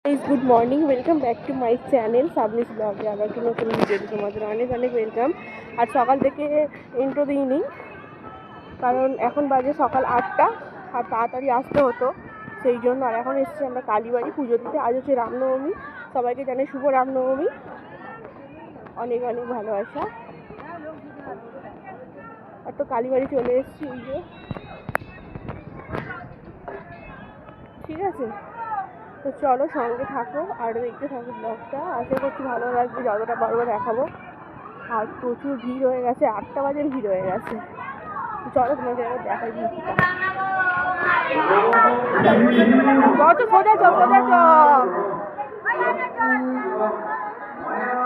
Good morning welcome back to my channel Sabnis ब्लगे आবার একটা নতুন ভিডিওতে তোমাদের অনেক অনেক ওয়েলকাম। আর সকাল থেকে ইন্ট্রো দিইনি কারণ এখন বাজে সকাল 8টা আর তাড়াতাড়ি আসতে হতো সেই জন্য। আর এখন এসেছি আমরা কালীবাড়ি পুজো দিতে। আজ হচ্ছে রামনবমী, সবাইকে জানাই শুভ রামনবমী, অনেক অনেক ভালোবাসা। আর তো কালীবাড়ি চলে এসেছি, এই যে ঠিক আছে। তো চলো সঙ্গে থাকো আর দেখতে থাকো ব্লগটা, আশা করছি ভালো লাগবে, যতটা পারবো দেখাবো। আর প্রচুর ভিড় হয়ে গেছে, 8টা বাজে ভিড় হয়ে গেছে। তো চলো তোমাদের এবার দেখাই ভিড়টা। কত সোজা চ সোজা চ,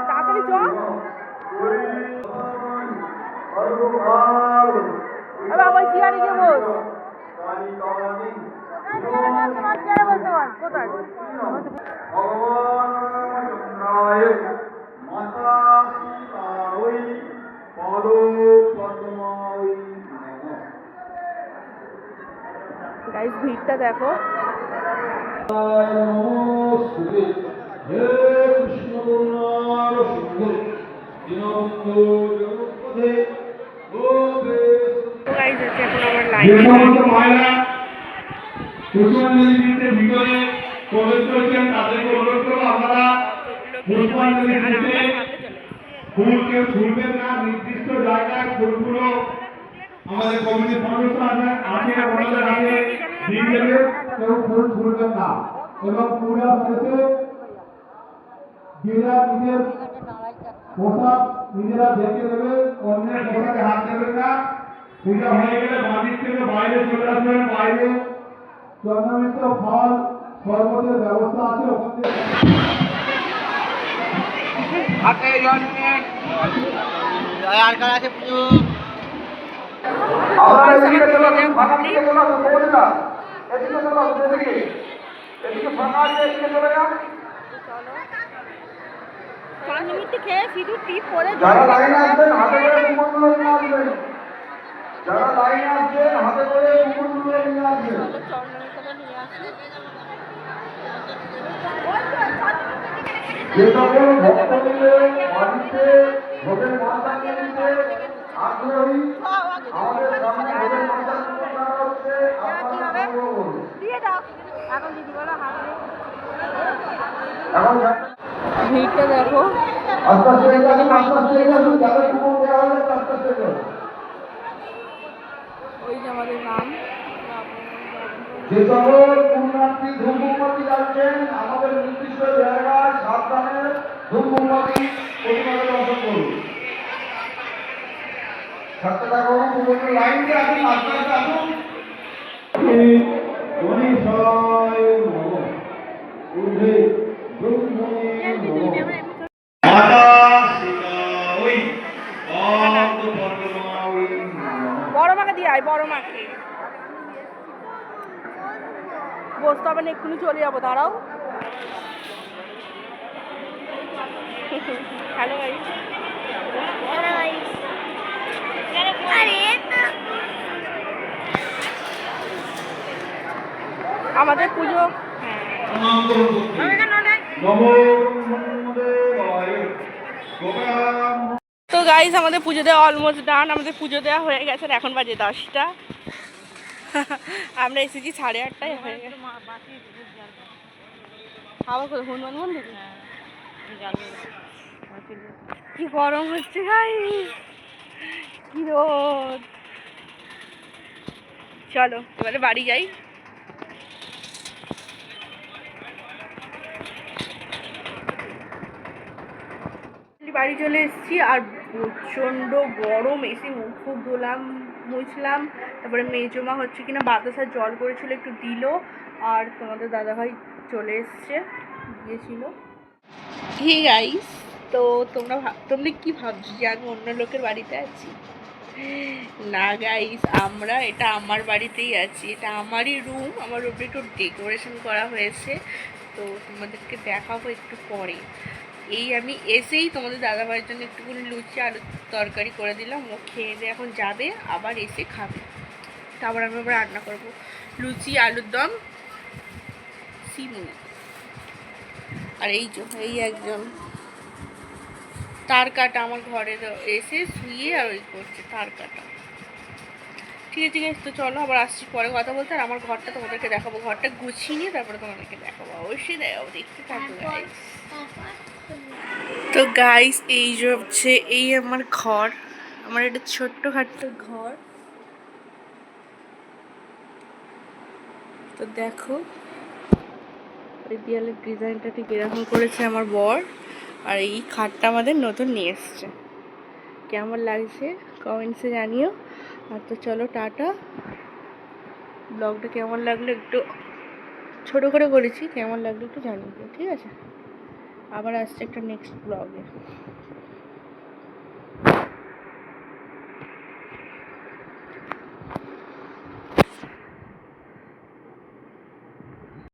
তাড়াতাড়ি চ। এবার ওই চেয়ারে গিয়ে বস। কোথায় গাইস ভিড়টা দেখো। গাইস হচ্ছে এখন আমার লাইন পুষ্পাঞ্জলিতে ভিতরে প্রবেশ করেছেন তাদেরকে অনুরোধ করবো আপনারা পুষ্পাঞ্জলি দিতে ফুলকে ফুলবেন না, নির্দিষ্ট জায়গায় ফুলগুলো আমাদের কমিটির সদস্য আছে ওনাদের হাতে দিয়ে দেবে, কেউ ফুল ফুলবেন না। এবং পূজা শেষে নিজেরা নিজের পোশাক নিজেরা দেখে দেবে, অন্যের পোশাকে হাত দেবেন না। পূজা হয়ে গেলে বাড়ির থেকে বাইরে চলে আসবেন, বাইরে চন্দ্রমিত্র ফল শরবতের ব্যবস্থা আছে, ওখান থেকে হাতে জল নিয়ে আর কার আছে পুজো। আপনারা এদিকে চলো, ফাঁকা দিকে চলো, বলে না এদিকে চলো, এদিকে এদিকে ফাঁকা আছে, এদিকে চলে যাও। চন্দ্রমিত্র খেয়ে সিঁদুর টিপ পরে যারা লাইনে আসবেন হাতে করে কুকুরগুলো নিয়ে আসবেন, যারা লাইনে আসবেন হাতে করে কুকুরগুলো নিয়ে আসবেন। যে সকল ভক্তদের বাড়িতে ভোগের মানদান নিতে আগ্রহী, আমাদের সামনে ভোগের মানদান করা হচ্ছে, আপনারা এখন ভিড়টা দেখো। আস্তে আস্তে যাদের কুকুর দেওয়া হবে আস্তে আস্তে ওই যে আমাদের নাম। যে সকল পুণ্যার্থী ধূমমোমবাতি যাচ্ছেন আমাদের নির্দিষ্ট জায়গায় সাবধানে ধূমমোমবাতি প্রতিমাকে দর্শন করুন। থাকতে থাকুন, পুরো লাইন দিয়ে আসুন, আস্তে আস্তে আসুন। বড় মাকে দিয়ে আয়, বড় মাকে বসতে হবে না, এক্ষুনি চলে যাবো, দাঁড়াও। হ্যালো গাইস, আমাদের পুজো তো গাইস আমাদের পুজো দেওয়া অলমোস্ট ডান। আমাদের পুজো দেওয়া হয়ে গেছে, এখন বাজে 10টা। আমরা এসেছি 8:30টায়, হয়ে গেছে। আবার কোথায় হনুমান মন্দির? কি গরম হচ্ছে গাইস, কি রোদ। চলো এবারে বাড়ি যাই। বাড়ি চলে এসেছি আর প্রচণ্ড গরম, এসে মুখ ফুক ধুলাম, মুছলাম। তারপরে মেজমা হচ্ছে কিনা বাতাসার জল করেছিল, একটু দিল। আর তোমাদের দাদাভাই চলে এসছে, গিয়েছিল। হি গাইস, তো তোমরা কি ভাবছো যে আমি অন্য লোকের বাড়িতে আছি? না গাইস, এটা আমার বাড়িতেই আছি, এটা আমারই রুম। আমার রুমটা একটু ডেকোরেশন করা হয়েছে, তো তোমাদেরকে দেখাবো একটু পরে। এই আমি এসেই তোমাদের দাদাভাইয়ের জন্য একটুখানি লুচি আলুর তরকারি করে দিলাম, ও খেয়ে দিয়ে এখন যাবে, আবার এসে খাবে। তারপর আমি আবার রান্না করবো লুচি, আলুর দম, সিমুই। আর এই একজন তার কাটা আমার ঘরে এসে শুয়ে আর ওই করছে তার কাটা। ঠিক আছে ঠিক আছে, তো চলো আবার আসছি পরে কথা বলতে। আর আমার ঘরটা তোমাদেরকে দেখাবো, ঘরটা গুছিয়ে নিয়ে তারপরে তোমাদেরকে দেখাবো, অবশ্যই দেখাবো, দেখতে থাকো গাইস। তো গাইস এই যে হচ্ছে এই আমার ঘর, আমার একটা ছোট্ট খাট্ট ঘর। তো দেখো এই দেয়ালের ডিজাইনটা ঠিক এরকম করেছে আমার বর। আর এই খাটটা আমাদের নতুন নিয়ে এসছে, কেমন লাগছে কমেন্টসে জানিও। আর তো চলো টাটা, ব্লগটা কেমন লাগলো একটু ছোটো করে করেছি, কেমন লাগলো একটু জানিও, ঠিক আছে? আবার আসছে একটা নেক্সট ব্লগে।